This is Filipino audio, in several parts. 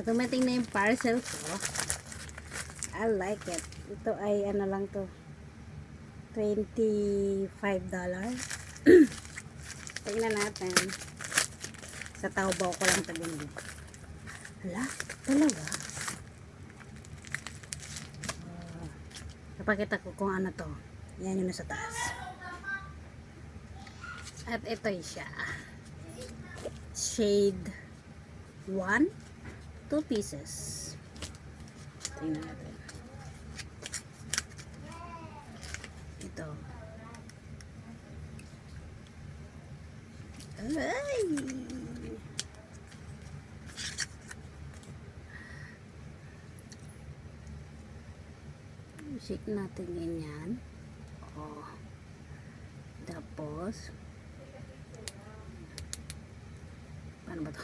Dumating na yung parcel ko. I like it. Ito ay ano lang to. $25. Tingnan natin. Sa Taobao ko lang ito binili. Hala, talaga? Napakita ko kung ano to. Yan yun sa taas. At ito siya. Shade 1. 2 pieces. Tingnan natin. Ito. Ay! Shake natin ganyan. Oh. Tapos paano ba to?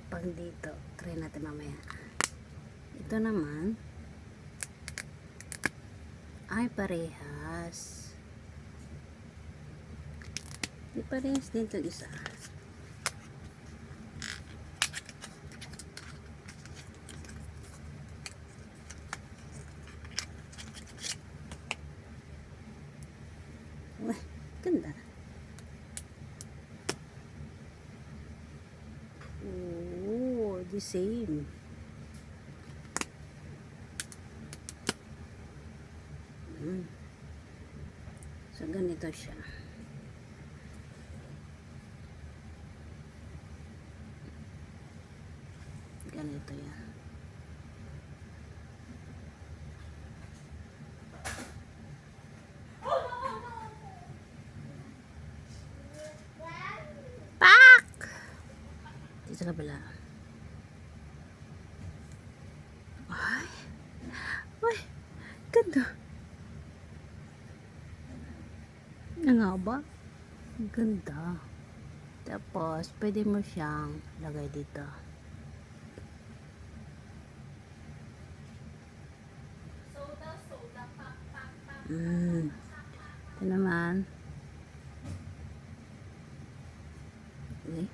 Pag dito, try natin mamaya. Ito naman ay parehas. Di parehas din itong isa. Uy, ganda. Oh, the same. So, ganito siya. Ganito yan. Pak! Dito sa kabila. Ay! Ay! Ganda! Nga ba? Ganda. Tapos, pwede mo siyang lagay dito. Ito naman. Okay.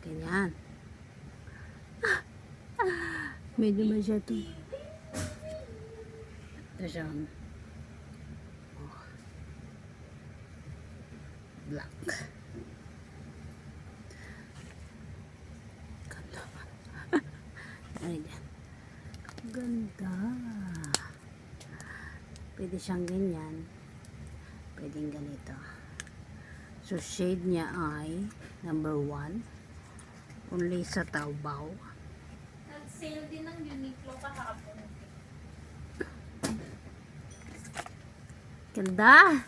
Ganyan. Medyo masyado. Ito siya. Oh. Black. Ganda. Ayan. Ganda. Pwede siyang ganyan. Pwedeng ganito. So, shade niya ay number 1. Only sa Taobao. Nag-sale din ng Uniqlo kahapon. Ganda!